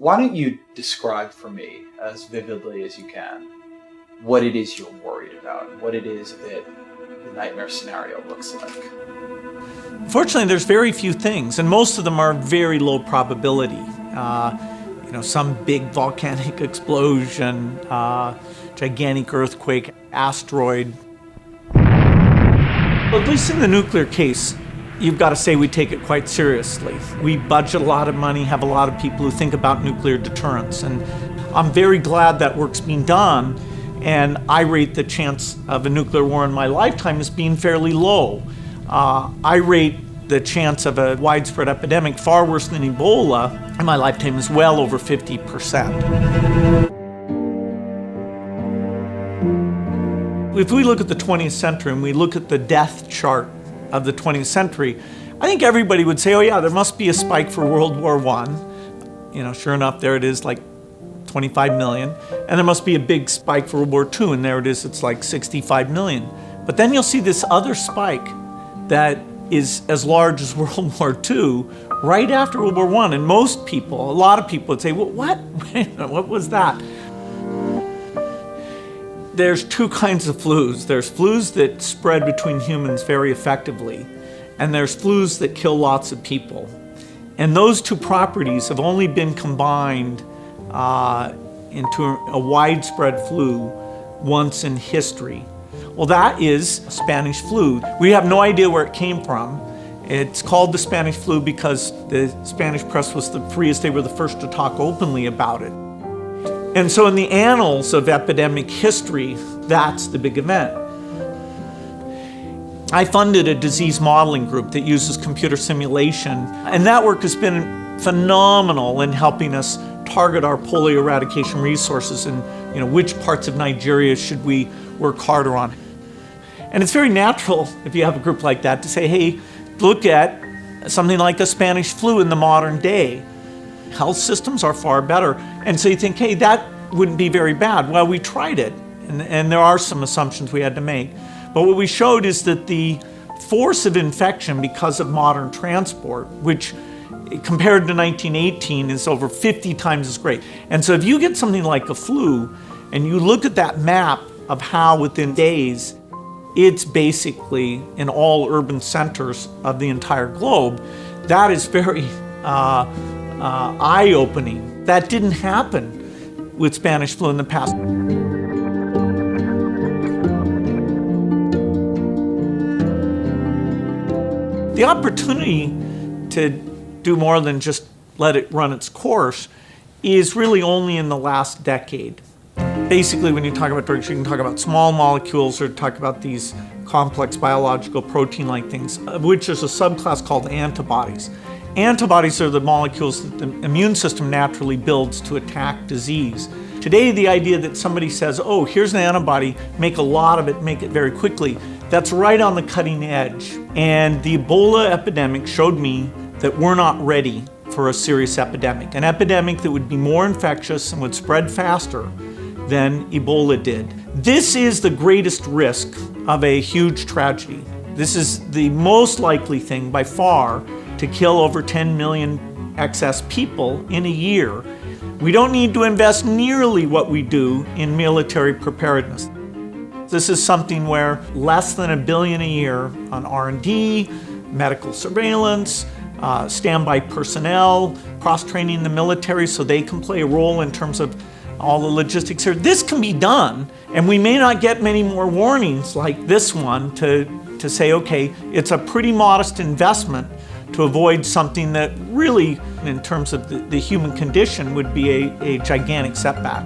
Why don't you describe for me, as vividly as you can, what it is you're worried about, what it is that the nightmare scenario looks like? Fortunately, there's very few things, and most of them are very low probability. Some big volcanic explosion, gigantic earthquake, asteroid. But at least in the nuclear case, you've got to say we take it quite seriously. We budget a lot of money, have a lot of people who think about nuclear deterrence, and I'm very glad that work's being done, and I rate the chance of a nuclear war in my lifetime as being fairly low. I rate the chance of a widespread epidemic far worse than Ebola in my lifetime is well over 50%. If we look at the 20th century and we look at the death chart of the 20th century, I think everybody would say, oh yeah, there must be a spike for World War I. Sure enough, there it is, like 25 million. And there must be a big spike for World War II, and there it is, it's like 65 million. But then you'll see this other spike that is as large as World War II right after World War I. And most people, a lot of people would say, well, what? What was that? There's two kinds of flus. There's flus that spread between humans very effectively, and there's flus that kill lots of people. And those two properties have only been combined into a widespread flu once in history. Well, that is Spanish flu. We have no idea where it came from. It's called the Spanish flu because the Spanish press was the freest. They were the first to talk openly about it. And so in the annals of epidemic history, that's the big event. I funded a disease modeling group that uses computer simulation, and that work has been phenomenal in helping us target our polio eradication resources and which parts of Nigeria should we work harder on. And it's very natural, if you have a group like that, to say, hey, look at something like the Spanish flu in the modern day. Health systems are far better. And so you think, hey, that wouldn't be very bad. Well, we tried it, and there are some assumptions we had to make. But what we showed is that the force of infection because of modern transport, which compared to 1918 is over 50 times as great. And so if you get something like a flu, and you look at that map of how within days, it's basically in all urban centers of the entire globe, that is very eye-opening. That didn't happen with Spanish flu in the past. The opportunity to do more than just let it run its course is really only in the last decade. Basically, when you talk about drugs, you can talk about small molecules or talk about these complex biological protein-like things, of which there's a subclass called antibodies. Antibodies are the molecules that the immune system naturally builds to attack disease. Today, the idea that somebody says, oh, here's an antibody, make a lot of it, make it very quickly, that's right on the cutting edge. And the Ebola epidemic showed me that we're not ready for a serious epidemic, an epidemic that would be more infectious and would spread faster than Ebola did. This is the greatest risk of a huge tragedy. This is the most likely thing by far to kill over 10 million excess people in a year. We don't need to invest nearly what we do in military preparedness. This is something where less than $1 billion a year on R&D, medical surveillance, standby personnel, cross-training the military so they can play a role in terms of all the logistics here. This can be done, and we may not get many more warnings like this one to say, okay, it's a pretty modest investment to avoid something that really, in terms of the human condition, would be a gigantic setback.